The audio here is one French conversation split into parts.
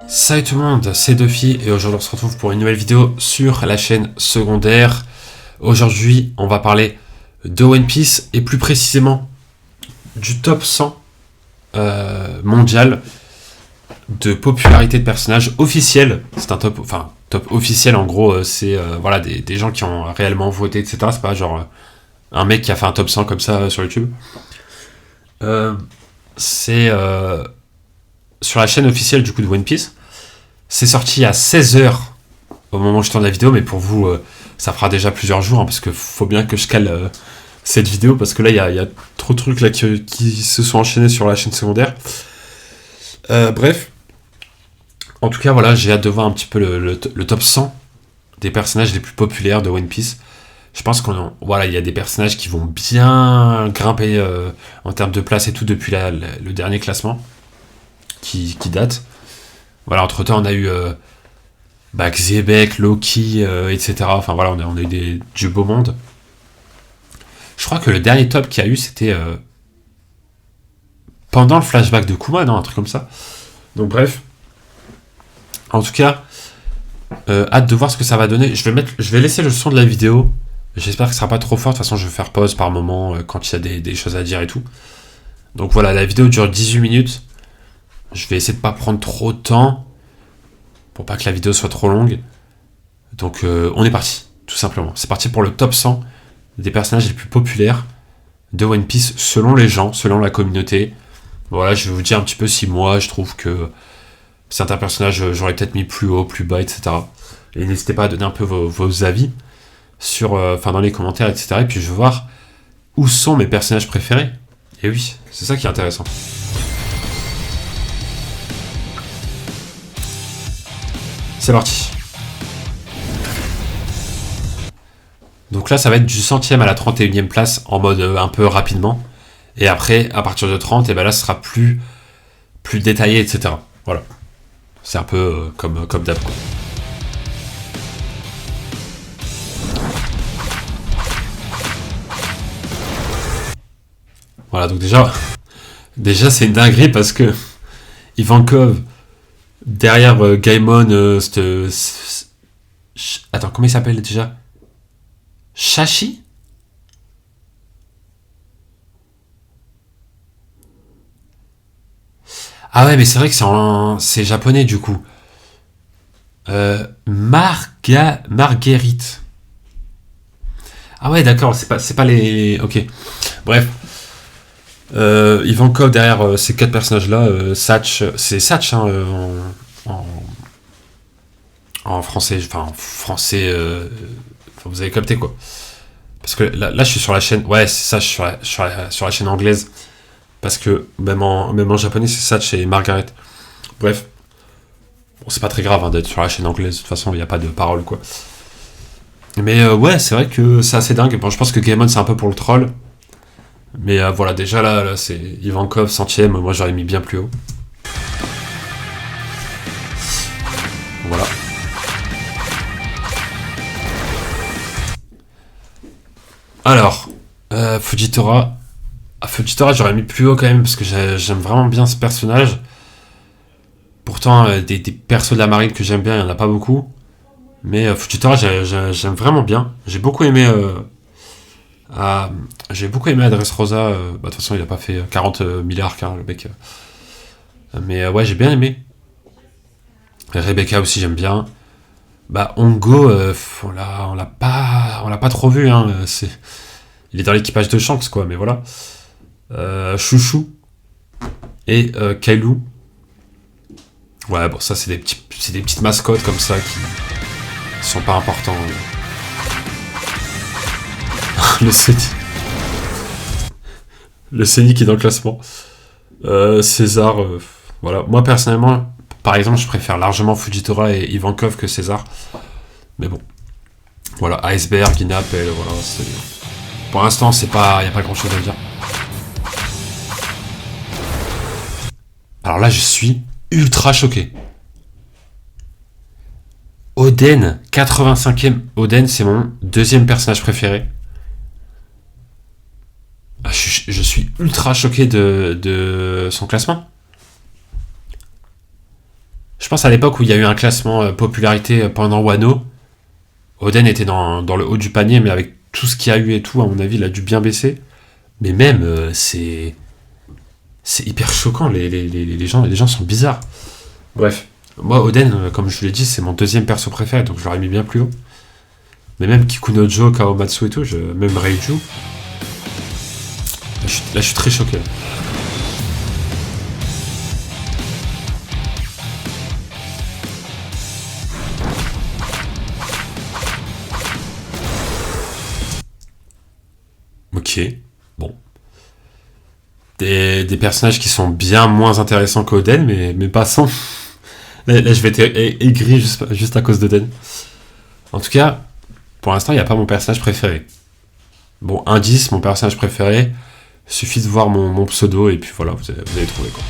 Salut tout le monde, c'est Duffy et aujourd'hui on se retrouve pour une nouvelle vidéo sur la chaîne secondaire. Aujourd'hui on va parler de One Piece et plus précisément du top 100 mondial de popularité de personnages officiels. C'est un top, top officiel en gros, c'est voilà, des gens qui ont réellement voté, etc. C'est pas genre un mec qui a fait un top 100 comme ça sur YouTube. C'est sur la chaîne officielle du coup de One Piece. C'est sorti à 16h au moment où je tourne la vidéo, mais pour vous, ça fera déjà plusieurs jours, hein, parce qu'il faut bien que je cale cette vidéo, parce que là, il y a trop de trucs là, qui se sont enchaînés sur la chaîne secondaire. Bref, en tout cas, voilà, j'ai hâte de voir un petit peu le top 100 des personnages les plus populaires de One Piece. Je pense voilà, il y a des personnages qui vont bien grimper en termes de place et tout depuis le dernier classement qui date. Voilà, entre temps on a eu Xebec, Loki, etc. Enfin voilà, on a eu du beau monde. Je crois que le dernier top qu'il y a eu, c'était pendant le flashback de Kuma, non, un truc comme ça. Donc bref. En tout cas, hâte de voir ce que ça va donner. Je vais laisser le son de la vidéo. J'espère que ce sera pas trop fort. De toute façon, je vais faire pause par moment quand il y a des choses à dire et tout. Donc voilà, la vidéo dure 18 minutes. Je vais essayer de pas prendre trop de temps pour pas que la vidéo soit trop longue. Donc on est parti, tout simplement. C'est parti pour le top 100 des personnages les plus populaires de One Piece selon les gens, selon la communauté. Voilà, je vais vous dire un petit peu si moi je trouve que certains personnages j'aurais peut-être mis plus haut, plus bas, etc. Et n'hésitez pas à donner un peu vos avis sur, dans les commentaires, etc. Et puis je vais voir où sont mes personnages préférés. Et oui, c'est ça qui est intéressant. C'est parti. Donc là, ça va être du 100e à la 31e place en mode un peu rapidement. Et après, à partir de 30, et ben là, ce sera plus détaillé, etc. Voilà. C'est un peu comme d'hab. Voilà, donc déjà c'est une dinguerie parce que Ivankov, derrière Gaimon, attends, comment il s'appelle déjà? Shashi? Ah ouais, mais c'est vrai que c'est japonais du coup. Marguerite. Ah ouais, d'accord, c'est pas les. Ok. Bref. Ivankov derrière ces quatre personnages-là. Satch, c'est Satch hein, en français. Enfin, en français. Vous avez capté quoi. Parce que là, je suis sur la chaîne. Ouais, c'est ça, je suis sur la chaîne anglaise. Parce que même en japonais, c'est Satch et Margaret. Bref. Bon, c'est pas très grave hein, d'être sur la chaîne anglaise. De toute façon, il n'y a pas de parole, quoi. Mais ouais, c'est vrai que c'est assez dingue. Bon, je pense que Gaimon, c'est un peu pour le troll. Mais voilà, déjà là c'est Ivankov, 100e. Moi, j'aurais mis bien plus haut. Voilà. Alors, Fujitora. Fujitora, j'aurais mis plus haut quand même parce que j'aime vraiment bien ce personnage. Pourtant, des persos de la marine que j'aime bien, il n'y en a pas beaucoup. Mais Fujitora, j'aime vraiment bien. J'ai beaucoup aimé Dressrosa. De toute façon, il a pas fait 40 000 arcs, hein, le mec. Mais ouais, j'ai bien aimé. Rebecca aussi, j'aime bien. Hongo, on l'a pas trop vu. Hein, il est dans l'équipage de Shanks, quoi. Mais voilà. Chouchou et Kailou. Ouais, bon, ça, c'est des petites mascottes comme ça qui sont pas importants. Le Céni qui est dans le classement. César, voilà. Moi, personnellement, par exemple, je préfère largement Fujitora et Ivankov que César. Mais bon. Voilà, Iceberg, Guinapel, voilà. Pour l'instant, y a pas grand chose à dire. Alors là, je suis ultra choqué. Oden, 85e. Oden, c'est mon deuxième personnage préféré. Je suis ultra choqué de son classement. pense à l'époque où il y a eu un classement popularité pendant Wano, Oden était dans le haut du panier, mais avec tout ce qu'il y a eu et tout, à mon avis, il a dû bien baisser. Mais même, c'est hyper choquant, les gens sont bizarres. Bref, moi, Oden, comme je vous l'ai dit, c'est mon deuxième perso préféré, donc je l'aurais mis bien plus haut. Mais même Kikunojo, Kawamatsu et tout, même Reiju, là, je suis très choqué. Ok, bon. Des personnages qui sont bien moins intéressants qu'Oden, mais passons. Là, je vais être aigri juste à cause d'Oden. En tout cas, pour l'instant, il n'y a pas mon personnage préféré. Bon, indice, mon personnage préféré, suffit de voir mon pseudo et puis voilà, vous allez trouver quoi.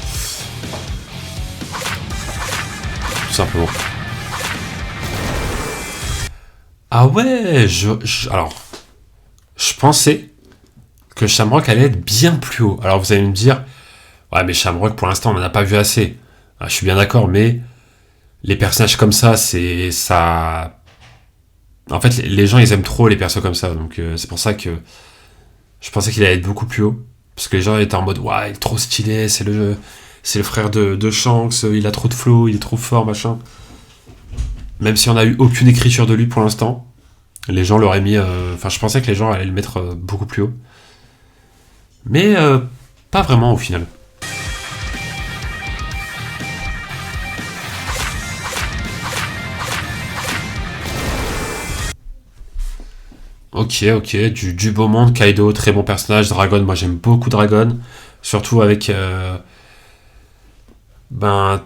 Tout simplement. Ah ouais, alors, je pensais que Shamrock allait être bien plus haut. Alors vous allez me dire, ouais mais Shamrock pour l'instant on n'en a pas vu assez. Ah, je suis bien d'accord, mais les personnages comme ça, c'est ça. En fait, les gens ils aiment trop les persos comme ça, donc c'est pour ça que je pensais qu'il allait être beaucoup plus haut. Parce que les gens étaient en mode, ouais, il est trop stylé, c'est le frère de Shanks, il a trop de flow, il est trop fort, machin. Même si on n'a eu aucune écriture de lui pour l'instant, les gens l'auraient mis. Enfin, je pensais que les gens allaient le mettre beaucoup plus haut. Mais pas vraiment au final. Ok, du beau monde, Kaido, très bon personnage, Dragon, moi j'aime beaucoup Dragon, surtout avec ben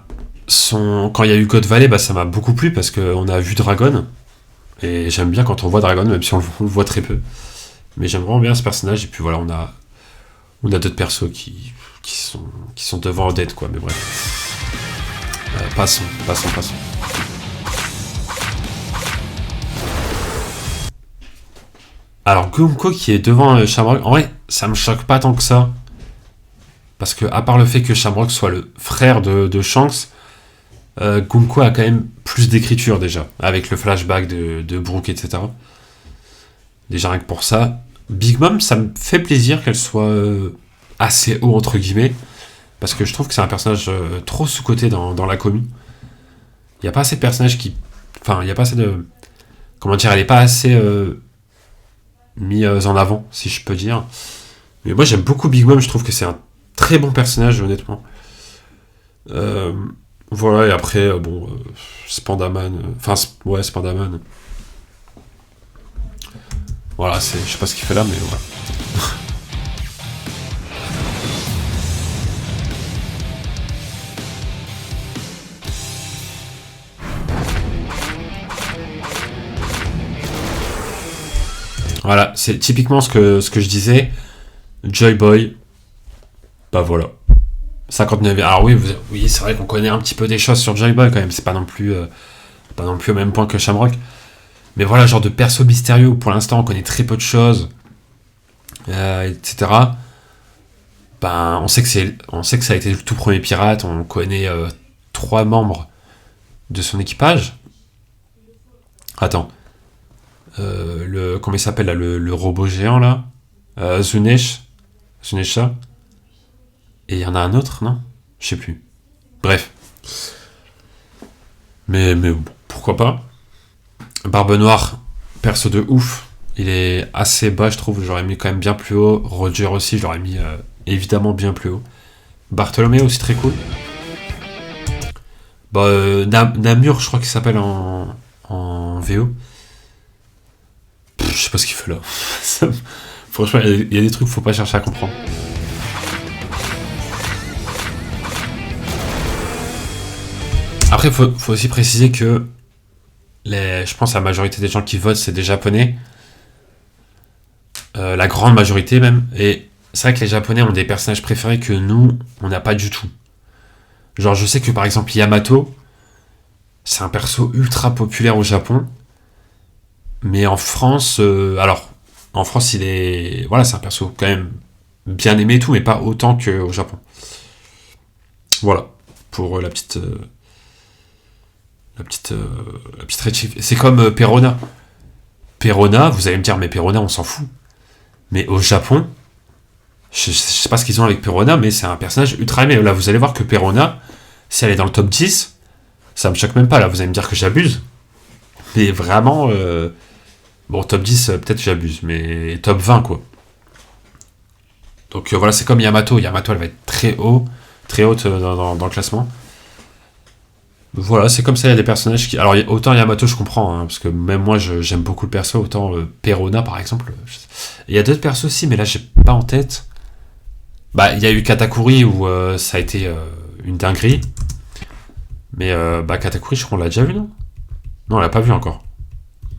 quand il y a eu God Valley, bah, ça m'a beaucoup plu parce qu'on a vu Dragon, et j'aime bien quand on voit Dragon, même si on le voit très peu. Mais j'aime vraiment bien ce personnage, et puis voilà, on a d'autres persos qui sont devant Odette, quoi, mais bref. Passons. Alors, Gumko qui est devant Shamrock, en vrai, ça me choque pas tant que ça. Parce que, à part le fait que Shamrock soit le frère de Shanks, Gumko a quand même plus d'écriture déjà, avec le flashback de Brook, etc. Déjà rien que pour ça. Big Mom, ça me fait plaisir qu'elle soit assez haut, entre guillemets, parce que je trouve que c'est un personnage trop sous-coté dans la commu. Il n'y a pas assez de personnages qui... Enfin, il n'y a pas assez de... Comment dire, elle n'est pas assez mise en avant, si je peux dire. Mais moi, j'aime beaucoup Big Mom, je trouve que c'est un très bon personnage, honnêtement. Voilà, et après, Spandaman... ouais, Spandaman. Voilà, je sais pas ce qu'il fait là, mais voilà. Voilà, c'est typiquement ce que je disais. Joy Boy, bah voilà. 59e. Alors oui, c'est vrai qu'on connaît un petit peu des choses sur Joy Boy quand même. C'est pas non plus au même point que Shamrock. Mais voilà, genre de perso mystérieux où pour l'instant on connaît très peu de choses, etc. Ben, on sait que ça a été le tout premier pirate. On connaît 3 membres de son équipage. Attends. Comment il s'appelle là, le robot géant là, Zunesha. Et il y en a un autre, non? Je sais plus. Bref. Mais bon, pourquoi pas. Barbe Noire, perso de ouf. Il est assez bas, je trouve. J'aurais mis quand même bien plus haut. Roger aussi, je l'aurais mis évidemment bien plus haut. Bartholomé aussi très cool. Bah, Namur, je crois qu'il s'appelle en VO. Je sais pas ce qu'il fait là. Franchement, il y a des trucs qu'il faut pas chercher à comprendre. Après, faut aussi préciser que je pense la majorité des gens qui votent, c'est des Japonais. La grande majorité même. Et c'est vrai que les Japonais ont des personnages préférés que nous, on n'a pas du tout. Genre, je sais que par exemple, Yamato, c'est un perso ultra populaire au Japon. Mais en France, en France, il est... Voilà, c'est un perso quand même bien aimé et tout, mais pas autant qu'au Japon. Voilà, pour La petite Red Chief. C'est comme Perona. Perona, vous allez me dire, mais Perona, on s'en fout. Mais au Japon, je sais pas ce qu'ils ont avec Perona, mais c'est un personnage ultra aimé. Là, vous allez voir que Perona, si elle est dans le top 10, ça me choque même pas. Là, vous allez me dire que j'abuse. Mais vraiment, bon, top 10, peut-être j'abuse, mais top 20, quoi. Donc voilà, c'est comme Yamato. Yamato, elle va être très haute dans le classement. Voilà, c'est comme ça, il y a des personnages qui... Alors, autant Yamato, je comprends, hein, parce que même moi, j'aime beaucoup le perso, autant Perona, par exemple. Il y a d'autres persos aussi, mais là, j'ai pas en tête. Bah, il y a eu Katakuri, où ça a été une dinguerie. Mais, Katakuri, je crois qu'on l'a déjà vu, non? Non, on l'a pas vu encore.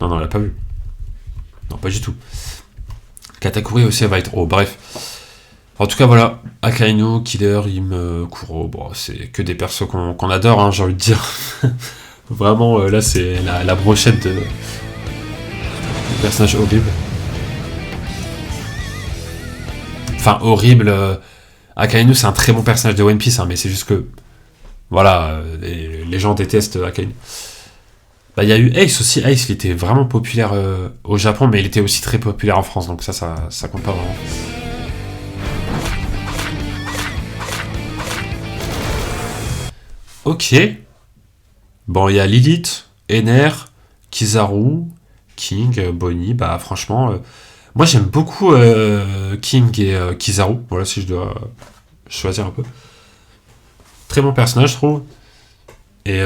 Non, on l'a pas vu. Non, pas du tout. Katakuri aussi, elle va être haut, bref. En tout cas, voilà, Akainu, Killer, Im, Kuro, bon, c'est que des persos qu'on adore, hein, j'ai envie de dire. Vraiment, là, c'est la brochette de personnages horribles. Enfin, horrible. Akainu, c'est un très bon personnage de One Piece, hein, mais c'est juste que, voilà, les gens détestent Akainu. Bah, il y a eu Ace aussi. Ace, il était vraiment populaire au Japon, mais il était aussi très populaire en France, donc ça compte pas vraiment. Ok. Bon, il y a Lilith, Ener, Kizaru, King, Bonnie. Bah, franchement, moi j'aime beaucoup King et Kizaru. Voilà, si je dois choisir un peu. Très bon personnage, je trouve. Et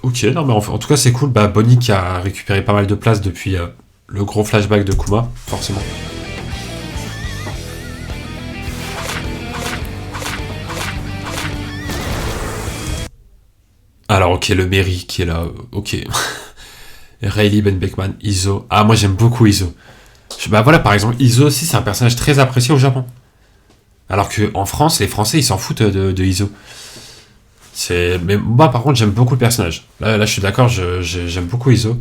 ok, non, mais en tout cas, c'est cool. Bah, Bonnie qui a récupéré pas mal de place depuis le gros flashback de Kuma, forcément. Alors, ok, le Mary qui est là, ok. Rayleigh Ben Beckman, Izo. Ah, moi j'aime beaucoup Izo. Bah voilà, par exemple, Izo aussi, c'est un personnage très apprécié au Japon. Alors qu'en France, les Français, ils s'en foutent de Izo. Mais moi, par contre, j'aime beaucoup le personnage. Là je suis d'accord, j'aime beaucoup Izo.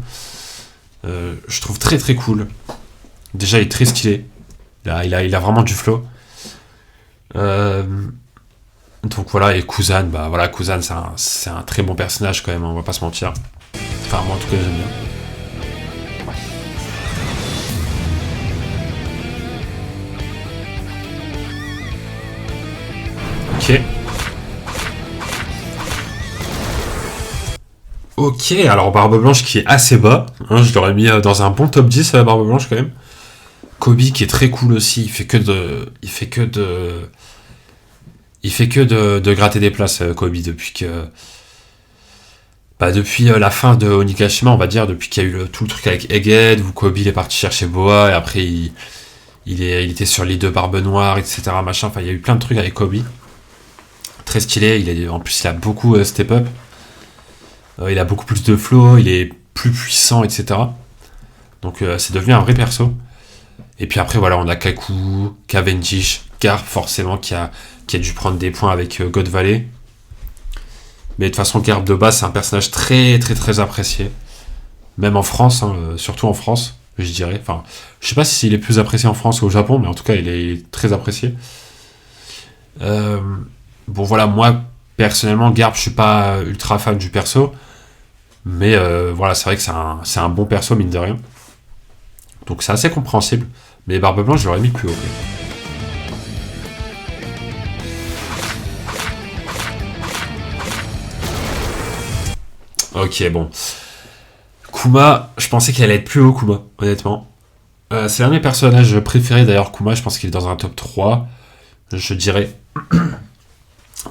Je trouve très très cool. Déjà, il est très stylé. Il a vraiment du flow. Euh, donc voilà, et Kuzan, bah voilà, Kuzan, c'est un très bon personnage quand même, on va pas se mentir. Enfin, moi en tout cas, j'aime bien. Ok. Ok, alors Barbe Blanche qui est assez bas. Hein, je l'aurais mis dans un bon top 10 la Barbe Blanche quand même. Kobe qui est très cool aussi. Il fait que de gratter des places, Kobe, depuis la fin de Onigashima, on va dire, depuis qu'il y a eu tout le truc avec Egghead, où Kobe il est parti chercher Boa, et après il était sur l'île de Barbe Noire, etc. Machin. Enfin, il y a eu plein de trucs avec Kobe. Très stylé. En plus, il a beaucoup step up. Il a beaucoup plus de flow, il est plus puissant, etc. Donc c'est devenu un vrai perso. Et puis après, voilà, on a Kaku, Cavendish, Garp, forcément, qui a dû prendre des points avec God Valley. Mais de toute façon, Garp de base, c'est un personnage très très très apprécié. Même en France, hein, surtout en France, je dirais. Enfin, je sais pas s'il est plus apprécié en France ou au Japon, mais en tout cas, il est très apprécié. Bon, voilà, moi, personnellement, Garp, je suis pas ultra fan du perso. Mais voilà, c'est vrai que c'est un bon perso, mine de rien. Donc c'est assez compréhensible. Mais Barbe Blanche, je l'aurais mis plus haut. Ok, bon. Kuma, je pensais qu'elle allait être plus haut, Kuma, honnêtement. C'est l'un de mes personnages préférés, d'ailleurs, Kuma. Je pense qu'il est dans un top 3, je dirais.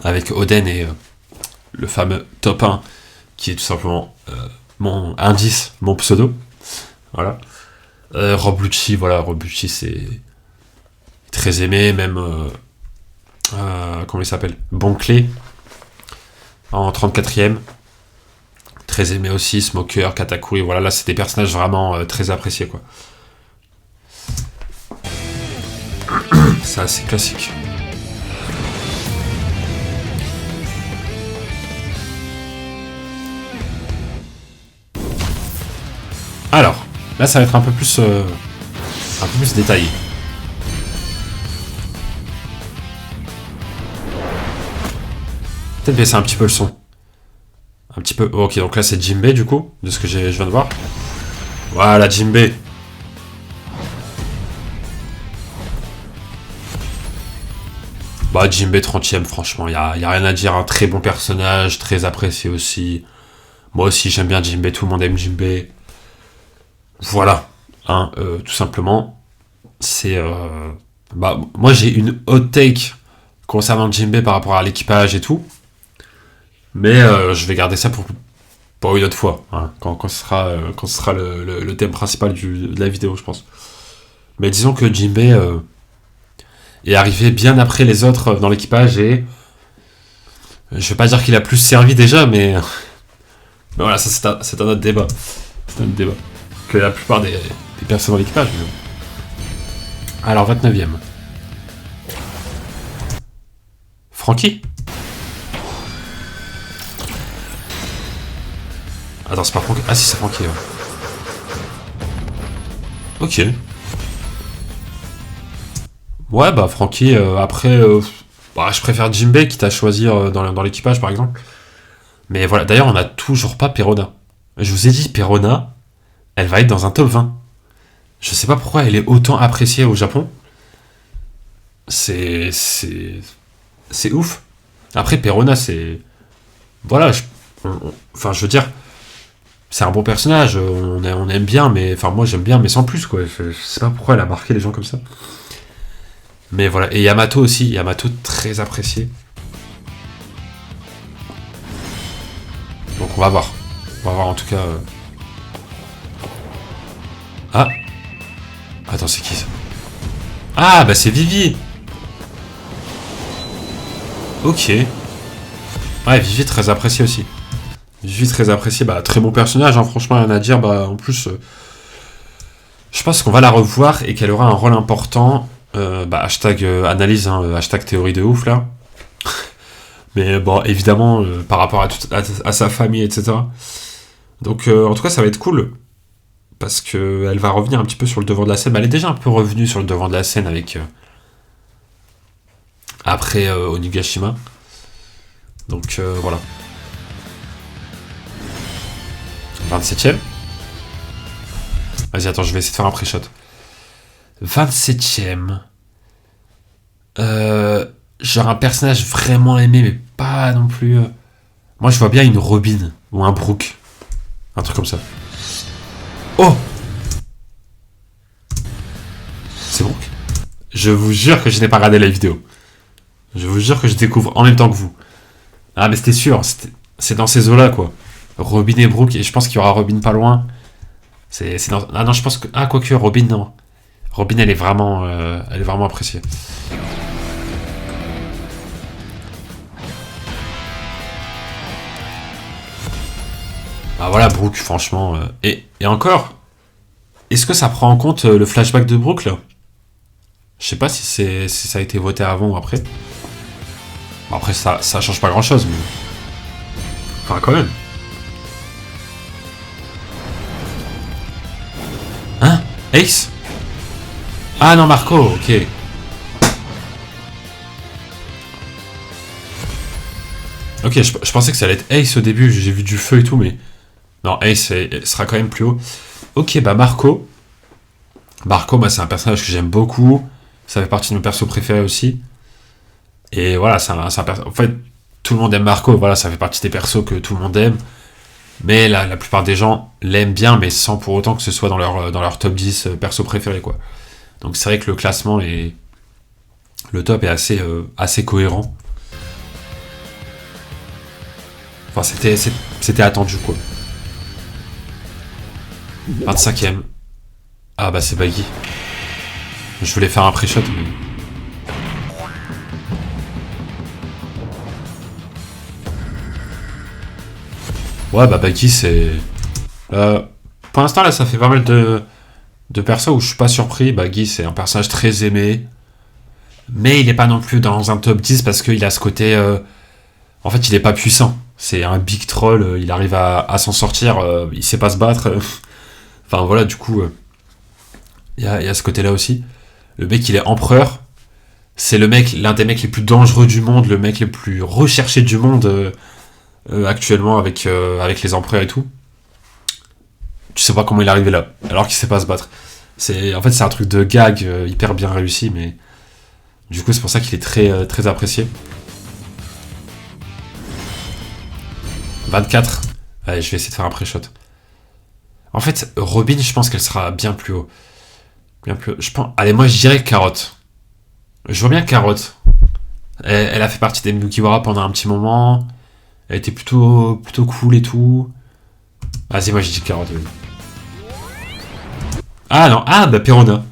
Avec Oden et le fameux top 1, qui est tout simplement mon indice, mon pseudo. Voilà. Rob Lucci, voilà, Rob Lucci, c'est très aimé, même comment il s'appelle, Bonclé en 34ème, très aimé aussi. Smoker, Katakuri, voilà, là c'est des personnages vraiment très appréciés, quoi. C'est assez classique. Alors, là ça va être un peu plus détaillé. Peut-être baisser un petit peu le son. Un petit peu... Ok, donc là, c'est Jinbei, du coup, de ce que je viens de voir. Voilà, Jinbei. Bah, Jinbei 30ème, franchement, y a rien à dire. Un très bon personnage, très apprécié aussi. Moi aussi, j'aime bien Jinbei, tout le monde aime Jinbei. Voilà, hein, tout simplement. C'est... Bah, moi, j'ai une hot take concernant Jinbei par rapport à l'équipage et tout. Mais je vais garder ça pour une autre fois, hein, quand ce sera le thème principal de la vidéo, je pense. Mais disons que Jinbei est arrivé bien après les autres dans l'équipage et je vais pas dire qu'il a plus servi déjà, mais voilà, ça c'est un autre débat. C'est un autre débat. Que la plupart des personnes dans l'équipage. Alors, 29ème. Francky. Attends, c'est pas Francky. Ah si, c'est Francky, ouais. Ok. Ouais, bah Francky, après... bah, je préfère Jinbei, quitte à choisir dans l'équipage, par exemple. Mais voilà, d'ailleurs, on n'a toujours pas Perona. Je vous ai dit, Perona, elle va être dans un top 20. Je sais pas pourquoi elle est autant appréciée au Japon. C'est ouf. Après, Perona, c'est... Voilà, enfin, je veux dire... C'est un bon personnage, on aime bien, mais... Enfin, moi, j'aime bien, mais sans plus, quoi. Je sais pas pourquoi elle a marqué les gens comme ça. Mais voilà. Et Yamato aussi. Yamato, très apprécié. Donc, on va voir. On va voir, en tout cas... Ah. Attends, c'est qui, ça? Ah, bah, c'est Vivi. Ok. Ouais, Vivi, très apprécié aussi. Vivi, très apprécié. Bah, très bon personnage, hein, franchement, rien à dire. Bah, en plus, je pense qu'on va la revoir et qu'elle aura un rôle important. Bah, hashtag analyse, hein, hashtag théorie de ouf, là. Mais bon, évidemment, par rapport à sa famille, etc. Donc, en tout cas, ça va être cool. Parce qu'elle va revenir un petit peu sur le devant de la scène. Bah, elle est déjà un peu revenue sur le devant de la scène avec... après Onigashima. Donc, voilà. 27ème. Vas-y, attends, je vais essayer de faire un pré-shot. 27ème. Genre un personnage vraiment aimé, mais pas non plus... Moi, je vois bien une Robin ou un Brook. Un truc comme ça. Oh! C'est Brook? Je vous jure que je n'ai pas regardé la vidéo. Je vous jure que je découvre en même temps que vous. Ah, mais c'était sûr. C'est dans ces eaux-là, quoi. Robin et Brook, et je pense qu'il y aura Robin pas loin. C'est dans... Ah non, je pense que... Ah, quoique, Robin, non. Robin, elle est vraiment appréciée. Ah voilà, Brook, franchement... Et encore, est-ce que ça prend en compte le flashback de Brook, là? Je sais pas si ça a été voté avant ou après. Bon, après, ça change pas grand-chose, mais... Enfin, quand même. Hein? Ace? Ah non, Marco, ok. Ok, je pensais que ça allait être Ace au début, j'ai vu du feu et tout, mais... Non, Ace sera quand même plus haut. Ok, bah Marco. Marco, moi, c'est un personnage que j'aime beaucoup. Ça fait partie de mes persos préférés aussi. Et voilà, c'est un perso... En fait, tout le monde aime Marco, voilà, ça fait partie des persos que tout le monde aime. Mais la plupart des gens l'aiment bien, mais sans pour autant que ce soit dans leur top 10 persos préférés, quoi. Donc c'est vrai que le classement est... Le top est assez cohérent. Enfin, c'était attendu, quoi. 25ème. Ah bah c'est Baggy. Je voulais faire un pré-shot, mais... Ouais, bah Baggy, c'est... pour l'instant, là, ça fait pas mal de persos où je suis pas surpris. Baggy, c'est un personnage très aimé. Mais il est pas non plus dans un top 10 parce qu'il a ce côté... En fait, il est pas puissant. C'est un big troll, il arrive à s'en sortir, il sait pas se battre. Enfin, voilà, du coup... Il y a ce côté-là aussi. Le mec, il est empereur. C'est l'un des mecs les plus dangereux du monde, le mec le plus recherché du monde. actuellement avec les empereurs et tout. Tu sais pas comment il est arrivé là, alors qu'il sait pas se battre. En fait, c'est un truc de gag hyper bien réussi, mais du coup, c'est pour ça qu'il est très, très apprécié. 24. Allez, je vais essayer de faire un pré-shot. En fait, Robin, je pense qu'elle sera bien plus haut. Bien plus haut. Je pense... Allez, moi, je dirais Carotte. Je vois bien Carotte. Elle a fait partie des Mugiwara pendant un petit moment. Elle était plutôt cool et tout. Vas-y, moi, je dis Carotte. Oui. Ah non, ah bah Perona.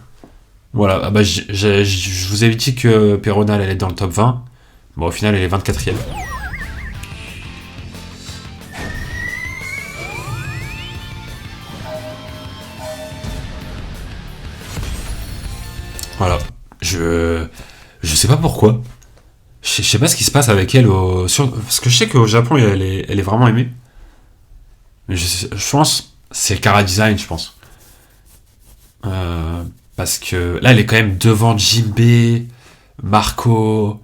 Voilà, ah, bah, je vous ai dit que Perona, elle allait être dans le top 20. Bon, au final, elle est 24ème. Voilà. Je sais pas pourquoi. Je sais pas ce qui se passe avec elle parce que je sais qu'au Japon elle est vraiment aimée. Mais je pense c'est le Cara Design, je pense. Parce que là elle est quand même devant Jinbe, Marco,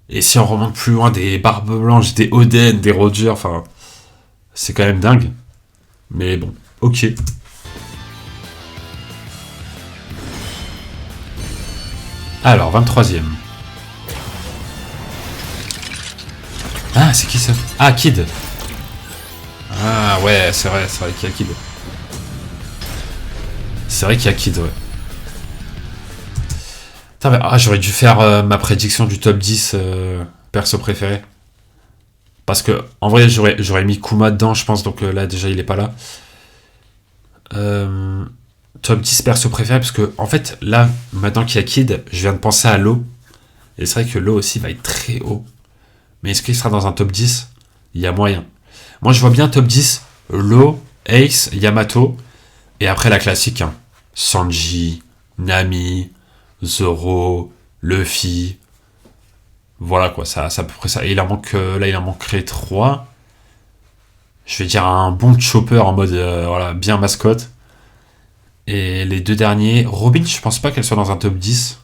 et si on remonte plus loin des Barbes Blanches, des Oden, des Roger, enfin c'est quand même dingue. Mais bon, ok. Alors 23ème. Ah, c'est qui ça? Ah, Kid. Ah ouais, c'est vrai qu'il y a Kid. C'est vrai qu'il y a Kid, ouais. Putain, mais, j'aurais dû faire ma prédiction du top 10 perso préféré. Parce que, en vrai, j'aurais mis Kuma dedans, je pense, donc là, déjà, il est pas là. Top 10 perso préféré, parce que, en fait, là, maintenant qu'il y a Kid, je viens de penser à Lo. Et c'est vrai que Lo aussi va être très haut. Mais est-ce qu'il sera dans un top 10? Il y a moyen. Moi, je vois bien top 10, Lo, Ace, Yamato, et après la classique, hein. Sanji, Nami, Zoro, Luffy. Voilà quoi, ça à peu près ça. Et il en manque, là, il en manquerait 3. Je vais dire un bon chopper en mode voilà, bien mascotte. Et les deux derniers, Robin, je pense pas qu'elle soit dans un top 10.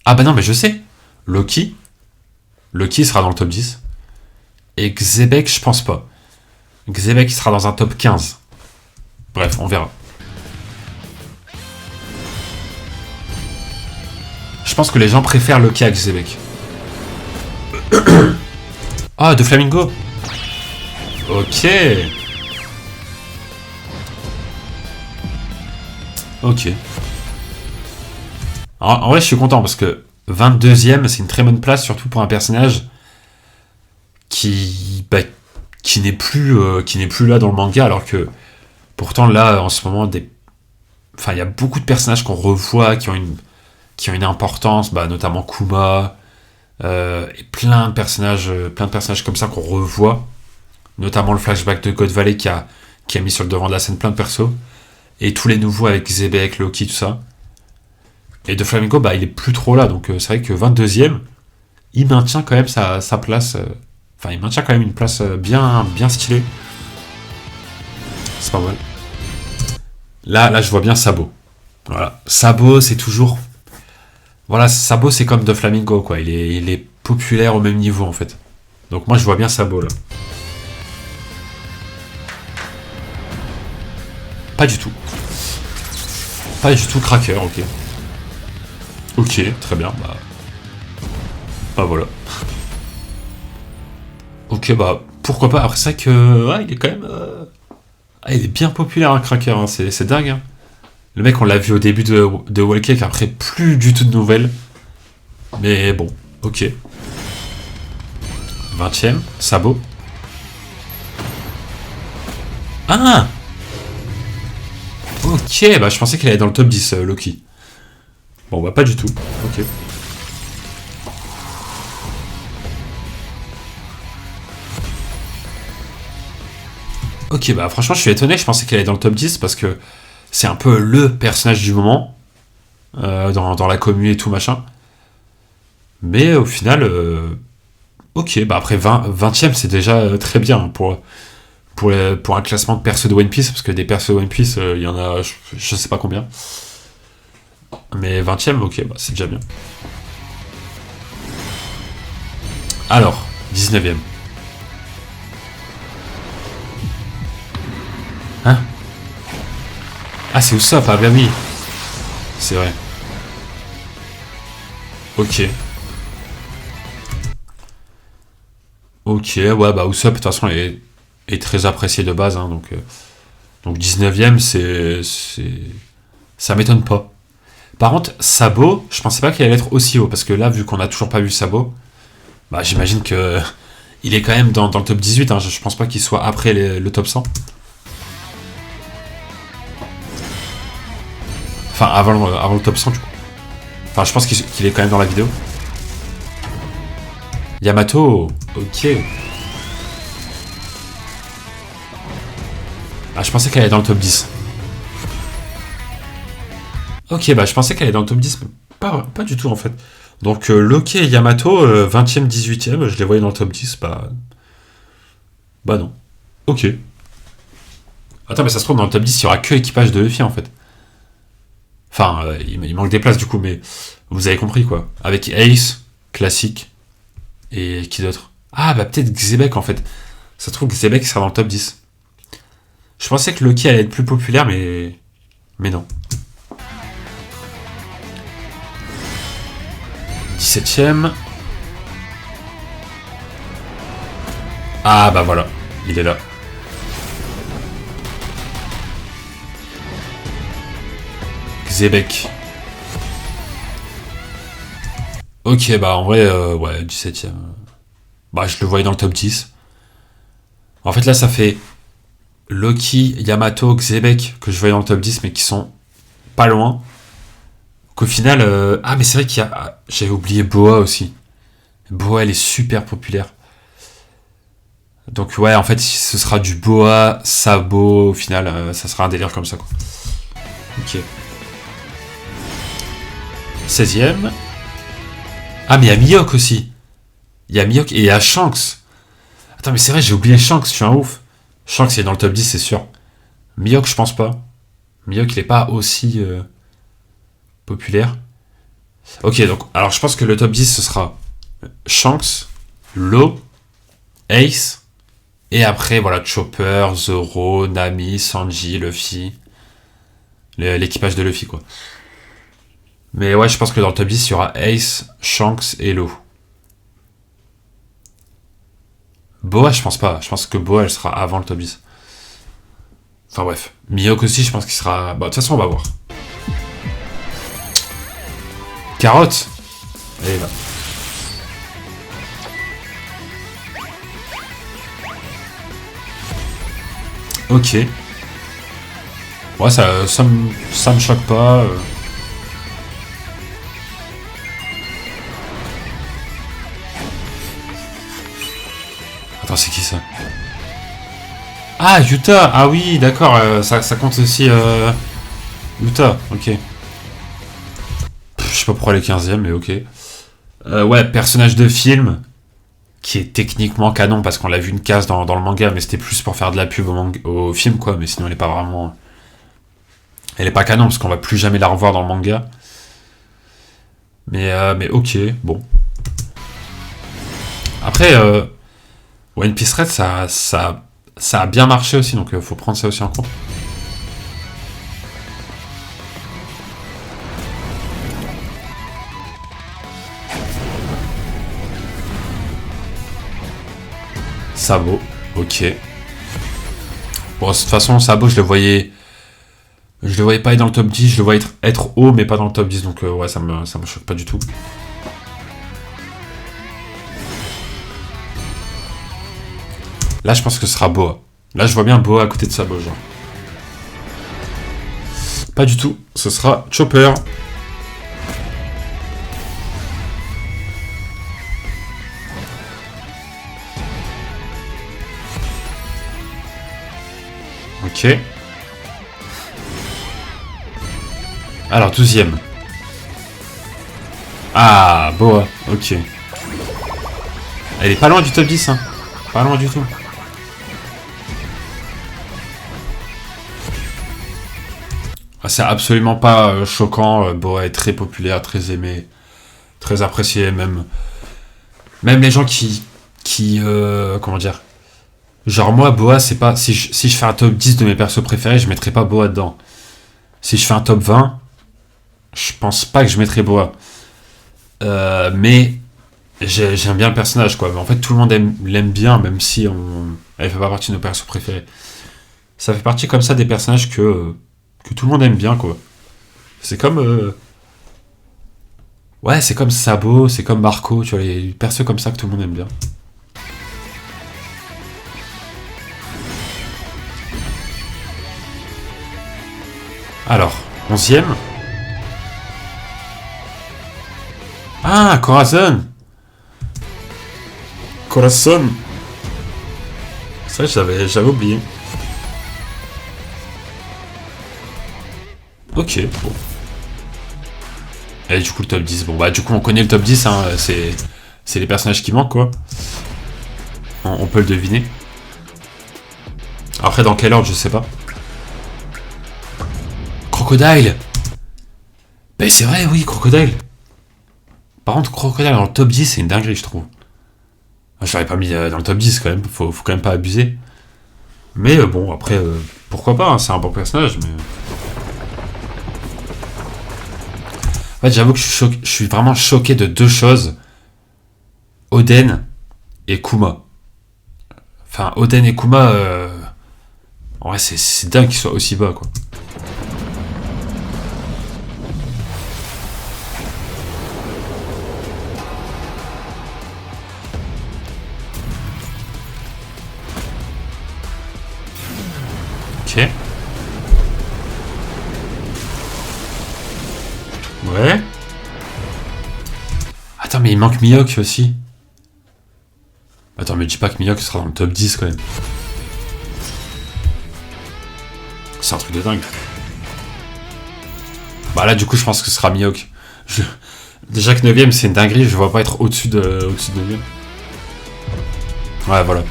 Ah bah non, mais je sais. Loki sera dans le top 10. Et Xebec, je pense pas. Xebec il sera dans un top 15. Bref, on verra. Je pense que les gens préfèrent Loki à Xebec. Ah, de Flamingo. Ok. Ok. En vrai, je suis content parce que 22ème, c'est une très bonne place, surtout pour un personnage qui n'est plus là dans le manga, alors que pourtant là, en ce moment, il y a beaucoup de personnages qu'on revoit, qui ont une importance, bah, notamment Kuma, et plein de personnages comme ça qu'on revoit, notamment le flashback de God Valley qui a mis sur le devant de la scène plein de persos, et tous les nouveaux avec Zebek, Loki, tout ça. Et de Flamingo, bah, il est plus trop là, donc c'est vrai que 22ème, il maintient quand même sa place. Il maintient quand même une place bien stylée. C'est pas mal. Là, je vois bien Sabo. Voilà. Sabo, c'est toujours. Voilà, Sabo, c'est comme de Flamingo, quoi. Il est populaire au même niveau, en fait. Donc moi, je vois bien Sabo, là. Pas du tout. Pas du tout Cracker, ok. Ok, très bien, bah voilà. Ok, bah pourquoi pas. Après, c'est vrai que ouais, il est quand même. Il est bien populaire, un Cracker, hein. C'est dingue. Hein. Le mec, on l'a vu au début de Wall Cake, après plus du tout de nouvelles. Mais bon, ok. 20ème, Sabo. Ah. Ok, bah je pensais qu'il allait dans le top 10, Loki. Bon, bah pas du tout. Ok. Ok, bah franchement, je suis étonné. Je pensais qu'elle allait dans le top 10 parce que c'est un peu le personnage du moment dans la commune et tout machin. Mais au final, ok, bah après 20ème, c'est déjà très bien pour un classement de persos de One Piece, parce que des persos de One Piece, il y en a, je sais pas combien. Mais 20ème, ok, bah c'est déjà bien. Alors, 19ème. Ah, c'est Usopp, ah bah oui. C'est vrai. Ok. Ok, ouais, bah Usopp, de toute façon, est très apprécié de base, hein, donc 19ème, ça m'étonne pas. Par contre, Sabo, je pensais pas qu'il allait être aussi haut, parce que là, vu qu'on a toujours pas vu Sabo, bah j'imagine que il est quand même dans le top 18, hein, je pense pas qu'il soit après le top 100. Enfin, avant le top 100, du coup. Enfin, je pense qu'il est quand même dans la vidéo. Yamato, ok. Ah, je pensais qu'elle allait dans le top 10. Ok, bah je pensais qu'elle allait dans le top 10, mais pas du tout en fait. Donc Loki et Yamato, 20ème, 18ème, je les voyais dans le top 10, bah non. Ok. Attends, mais ça se trouve dans le top 10, il y aura que équipage de Luffy en fait. Enfin, il manque des places du coup, mais vous avez compris quoi. Avec Ace, classique, et qui d'autre? Ah, bah peut-être Xebec en fait. Ça se trouve Xebec sera dans le top 10. Je pensais que Loki allait être plus populaire, mais non. 17ème. Ah bah voilà, il est là. Xebec. Ok, bah en vrai, ouais, 17ème. Bah je le voyais dans le top 10. En fait là ça fait Loki, Yamato, Xebec que je voyais dans le top 10 mais qui sont pas loin. Qu'au final... Ah mais c'est vrai qu'il y a... J'avais oublié Boa aussi. Boa elle est super populaire. Donc ouais en fait ce sera du Boa, Sabo au final ça sera un délire comme ça quoi. Ok. 16ème. Ah mais il y a Mihawk aussi. Il y a Mihawk et il y a Shanks. Attends mais c'est vrai j'ai oublié Shanks, je suis un ouf. Shanks il est dans le top 10 c'est sûr. Mihawk je pense pas. Mihawk il est pas aussi populaire. Ok donc alors je pense que le top 10 ce sera Shanks, Law, Ace, et après voilà Chopper, Zoro, Nami, Sanji, Luffy. L'équipage de Luffy quoi. Mais ouais je pense que dans le top 10 il y aura Ace, Shanks et Law. Boa je pense pas. Je pense que Boa elle sera avant le top 10. Enfin bref. Mihawk aussi je pense qu'il sera... Bah de toute façon on va voir. Carotte. Allez là. Ok. Ouais, ça me choque pas. Attends, c'est qui ça? Ah, Utah. Ah oui, d'accord. Ça compte aussi. Utah, ok. Je sais pas pourquoi les 15e, mais ok. Ouais, personnage de film qui est techniquement canon parce qu'on l'a vu une case dans le manga, mais c'était plus pour faire de la pub au film, quoi. Mais sinon, elle est pas vraiment. Elle est pas canon parce qu'on va plus jamais la revoir dans le manga. Mais ok, bon. Après, One Piece Red, ça a bien marché aussi, donc faut prendre ça aussi en compte. Sabo, ok. Bon, de toute façon, Sabo, je le voyais pas être dans le top 10, je le voyais être haut, mais pas dans le top 10, donc ouais, ça me choque pas du tout. Là, je pense que ce sera Boa. Là, je vois bien Boa à côté de Sabo, genre. Pas du tout, ce sera Chopper. Ok. Alors, 12ème. Ah, Boa, ok. Elle est pas loin du top 10, hein. Pas loin du tout. Ah, c'est absolument pas choquant. Boa est très populaire, très aimé, très apprécié, même les gens qui comment dire. Genre moi, Boa, c'est pas... Si je fais un top 10 de mes persos préférés, je mettrais pas Boa dedans. Si je fais un top 20, je pense pas que je mettrai Boa. Mais j'aime bien le personnage, quoi. Mais en fait, tout le monde l'aime bien, même si elle fait pas partie de nos persos préférés. Ça fait partie comme ça des personnages que tout le monde aime bien, quoi. C'est comme... Ouais, c'est comme Sabo, c'est comme Marco, tu vois, les persos comme ça que tout le monde aime bien. Alors, 11e. Ah, Corazon. Corazon. Ça, j'avais oublié. Ok, bon. Et du coup, le top 10. Bon, bah, du coup, on connaît le top 10, hein. C'est les personnages qui manquent, quoi. On peut le deviner. Après, dans quel ordre, je sais pas. Crocodile. Ben, c'est vrai, oui, Crocodile. Par contre, Crocodile dans le top 10, c'est une dinguerie, je trouve. Je l'aurais pas mis dans le top 10, quand même. Faut quand même pas abuser. Mais bon, après, pourquoi pas, hein, c'est un bon personnage, mais... En fait, j'avoue que je suis vraiment choqué de deux choses. Oden et Kuma. Enfin, Oden et Kuma... Ouais, c'est dingue qu'ils soient aussi bas, quoi. Ok. Ouais. Attends, mais il manque Mihawk aussi. Attends, mais dis pas que Mihawk sera dans le top 10 quand même. C'est un truc de dingue. Bah là, du coup, je pense que ce sera Mihawk. Déjà que 9ème, c'est une dinguerie, je vois pas être au-dessus de 9ème. Ouais, voilà.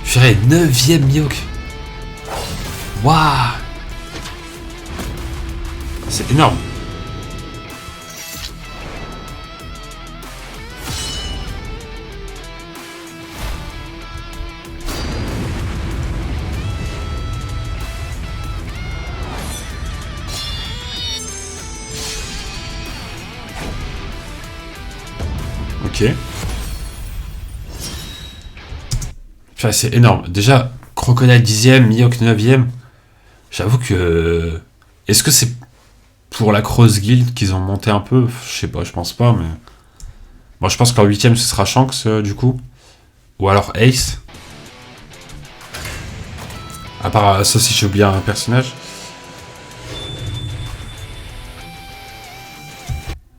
Je dirais 9ème Mihawk. Waouh. C'est énorme. Ok. Enfin, c'est énorme. Déjà, Crocodile 10ème, Mihawk 9ème. J'avoue que... Est-ce que c'est pour la Cross Guild qu'ils ont monté un peu? Je sais pas, je pense pas, mais... Bon, je pense qu'en 8ème, ce sera Shanks, du coup. Ou alors Ace. À part ça, si j'ai oublié un personnage.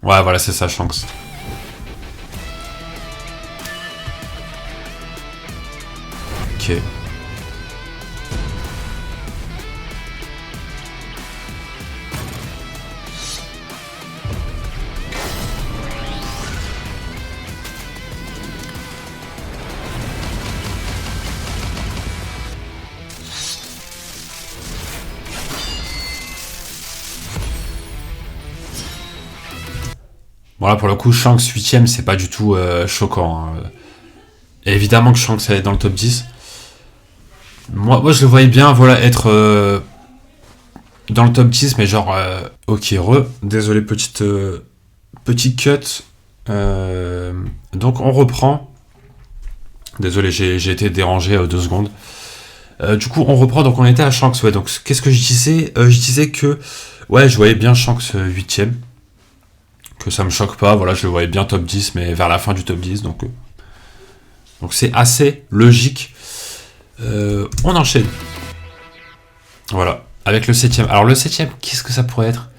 Ouais, voilà, c'est ça, Shanks. Ok. Bon, là, pour le coup, Shanks 8ème, c'est pas du tout choquant, hein. Et évidemment que Shanks est dans le top 10. Moi, je le voyais bien, voilà, être dans le top 10, mais genre... ok, désolé, petit cut. Donc, on reprend. Désolé, j'ai été dérangé 2 secondes. Du coup, on reprend, donc on était à Shanks, ouais. Donc, qu'est-ce que je disais? Je disais que... Ouais, je voyais bien Shanks 8ème. Que ça me choque pas, voilà, je le voyais bien top 10, mais vers la fin du top 10, donc c'est assez logique. On enchaîne. Voilà, avec le 7ème. Alors le 7ème, qu'est-ce que ça pourrait être?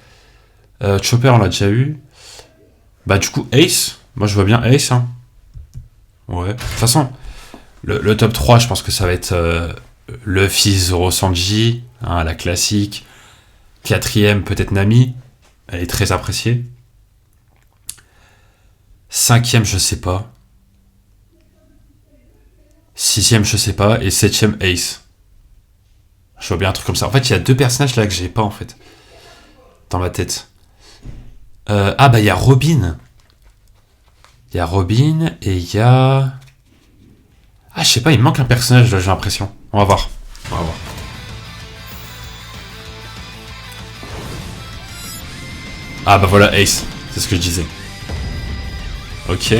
Chopper, on l'a déjà eu. Bah du coup, Ace. Moi je vois bien Ace, hein. Ouais. De toute façon, le top 3, je pense que ça va être Luffy, Zoro, Sanji, hein, la classique. 4ème, peut-être Nami. Elle est très appréciée. 5ème, je sais pas. 6ème, je sais pas. Et 7ème, Ace. Je vois bien un truc comme ça. En fait, il y a 2 personnages là que j'ai pas, en fait. Dans ma tête. Ah, bah, il y a Robin. Il y a Robin et il y a... Ah, je sais pas, il me manque un personnage là, j'ai l'impression. On va voir. Ah bah voilà, Ace. C'est ce que je disais. Ok.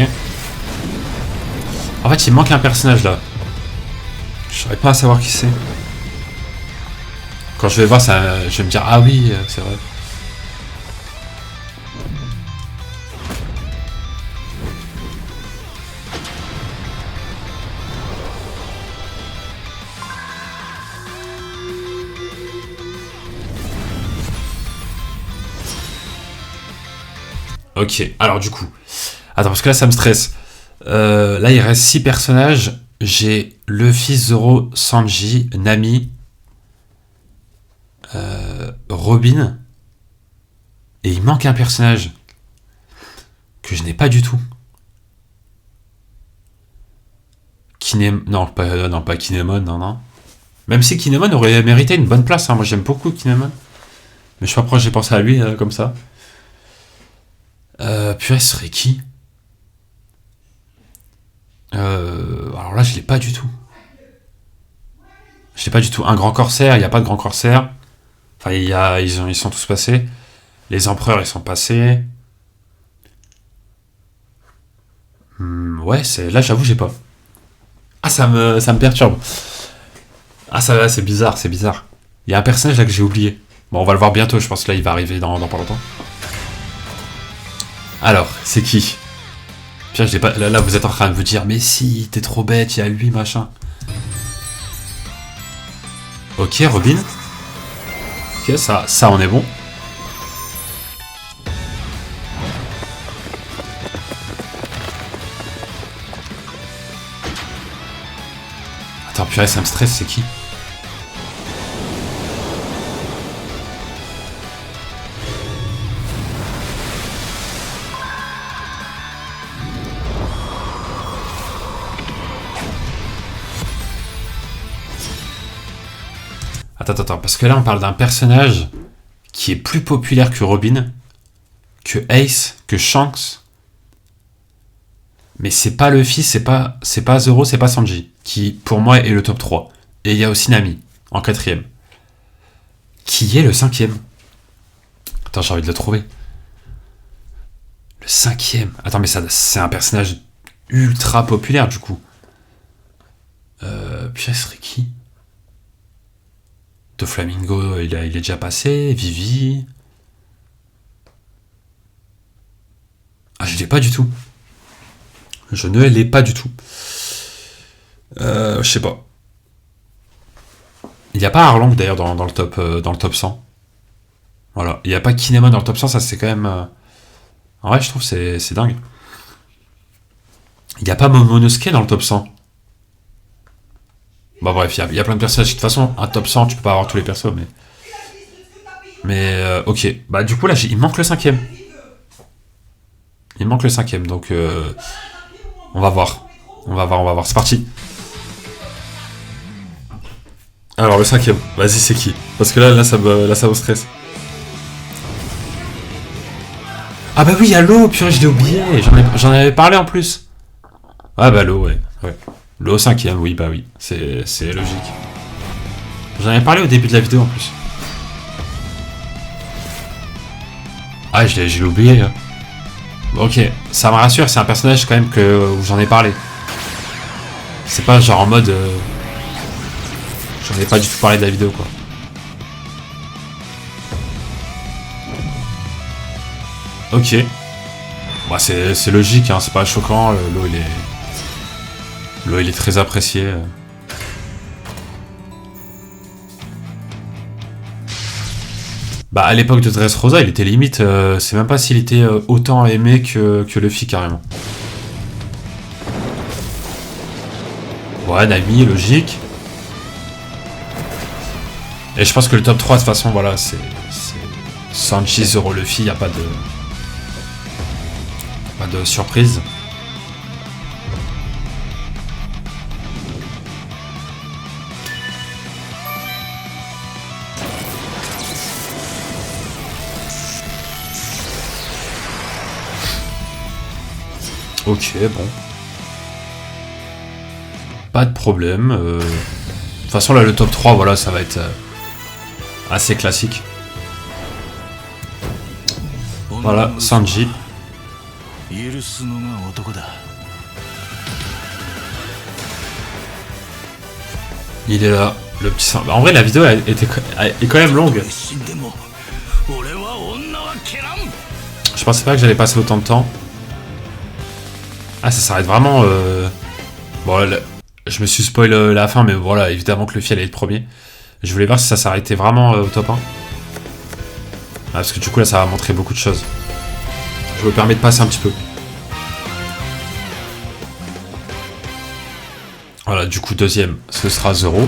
En fait, il manque un personnage là. Je saurais pas à savoir qui c'est. Quand je vais voir ça, je vais me dire ah oui, c'est vrai. Ok, alors du coup. Attends, parce que là ça me stresse. Là il reste 6 personnages. J'ai Luffy, Zoro, Sanji, Nami, Robin. Et il manque un personnage que je n'ai pas du tout. Non, pas Kinemon, non. Même si Kinemon aurait mérité une bonne place. Hein. Moi j'aime beaucoup Kinemon. Mais je sais pas pourquoi j'ai pensé à lui comme ça. Purée, ce serait qui? Alors là, je l'ai pas du tout. Je l'ai pas du tout. Un grand corsaire, il n'y a pas de grand corsaire. Enfin, ils sont tous passés. Les empereurs, ils sont passés. Ouais, là, j'avoue, j'ai pas. Ah, ça me perturbe. Ah, ça, c'est bizarre, c'est bizarre. Il y a un personnage là que j'ai oublié. Bon, on va le voir bientôt, je pense que là, il va arriver dans pas longtemps. Alors, c'est qui? Putain, je l'ai pas. Là, vous êtes en train de vous dire, mais si, t'es trop bête, il y a lui, machin. Ok, Robin. Ok, ça, on est bon. Attends, purée, ça me stresse, c'est qui? Attends, parce que là, on parle d'un personnage qui est plus populaire que Robin, que Ace, que Shanks. Mais c'est pas Luffy, c'est pas Zoro, c'est pas Sanji, qui pour moi est le top 3. Et il y a aussi Nami, en 4ème. Qui est le 5ème? Attends, j'ai envie de le trouver. Le 5ème. Attends, mais ça, c'est un personnage ultra populaire du coup. Puis ça serait qui? De Flamingo, il est déjà passé. Vivi. Ah, je l'ai pas du tout. Je ne l'ai pas du tout. Je sais pas. Il n'y a pas Arlong d'ailleurs dans le top 100. Voilà. Il n'y a pas Kinemon dans le top 100, ça c'est quand même. En vrai, je trouve que c'est dingue. Il n'y a pas Momonosuke dans le top 100. Bah bref, il y a plein de personnages. De toute façon, un top 100, tu peux pas avoir tous les persos, mais. Mais ok. Bah du coup là, il manque le 5ème. Il manque le 5ème, donc on va voir. On va voir. C'est parti. Alors le 5ème, vas-y, c'est qui? Parce que là ça me stresse. Ah bah oui, il y a l'eau, purée, je l'ai oublié. J'en avais parlé en plus. Ah bah l'eau, ouais. L'eau 5ème, oui, bah oui. C'est logique. J'en avais parlé au début de la vidéo en plus. Ah, je l'ai oublié. Hein. Ok, ça me rassure, c'est un personnage quand même où j'en ai parlé. C'est pas genre en mode... J'en ai pas du tout parlé de la vidéo, quoi. Ok. Bah c'est logique, hein, c'est pas choquant, l'eau il est très apprécié. Bah à l'époque de Dressrosa, il était limite, c'est même pas s'il était autant aimé que Luffy carrément. Ouais, Nami, logique. Et je pense que le top 3 de toute façon, voilà, c'est Sanji, Zoro, Luffy, y a pas de surprise. Ok, bon. Pas de problème. De toute façon, là, le top 3, voilà, ça va être assez classique. Voilà, Sanji. Il est là, le petit Sanji. En vrai, la vidéo est quand même longue. Je pensais pas que j'allais passer autant de temps. Ah, ça s'arrête vraiment... Bon, je me suis spoil la fin, mais voilà, évidemment que Luffy allait être premier. Je voulais voir si ça s'arrêtait vraiment au top 1. Ah, parce que du coup, là, ça va montrer beaucoup de choses. Je me permets de passer un petit peu. Voilà, du coup, deuxième, ce sera Zoro.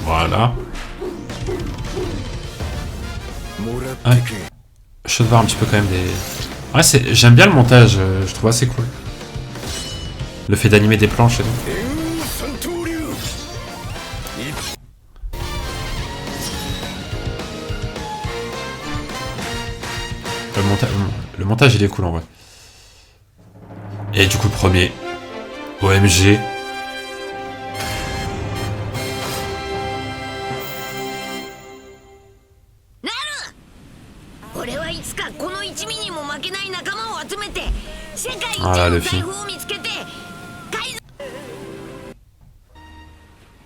Voilà. Ouais. Je vais voir un petit peu quand même des... Ouais, j'aime bien le montage, je trouve assez cool. Le fait d'animer des planches et tout. Le montage il est cool en vrai. Et du coup le premier, OMG. Voilà Luffy.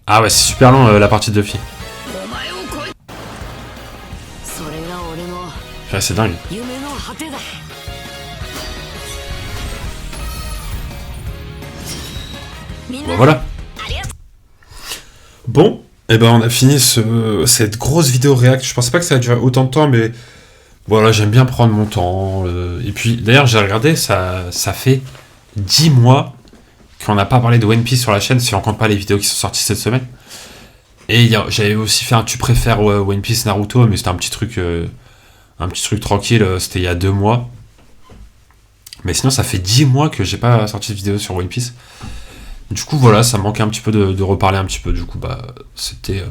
Ah ouais, c'est super long la partie de Luffy. Ouais, c'est dingue. Bon, voilà. Bon, et ben on a fini cette grosse vidéo react. Je pensais pas que ça allait durer autant de temps, mais voilà, j'aime bien prendre mon temps. Et puis, d'ailleurs, j'ai regardé, ça fait 10 mois qu'on n'a pas parlé de One Piece sur la chaîne, si on compte pas les vidéos qui sont sorties cette semaine. Et j'avais aussi fait un tu préfères One Piece Naruto, mais c'était un petit truc tranquille, c'était il y a 2 mois. Mais sinon, ça fait 10 mois que j'ai pas sorti de vidéo sur One Piece. Du coup, voilà, ça me manquait un petit peu de reparler un petit peu. Du coup, bah, c'était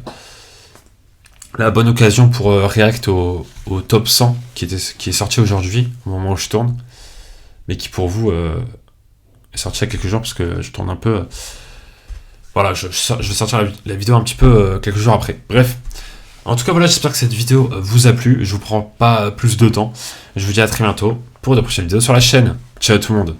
la bonne occasion pour react au top 100 qui est sorti aujourd'hui, au moment où je tourne. Mais qui, pour vous, est sorti il y a quelques jours, parce que je tourne un peu... voilà, je vais sortir la vidéo un petit peu quelques jours après. Bref. En tout cas, voilà, j'espère que cette vidéo vous a plu. Je vous prends pas plus de temps. Je vous dis à très bientôt pour de prochaines vidéos sur la chaîne. Ciao tout le monde.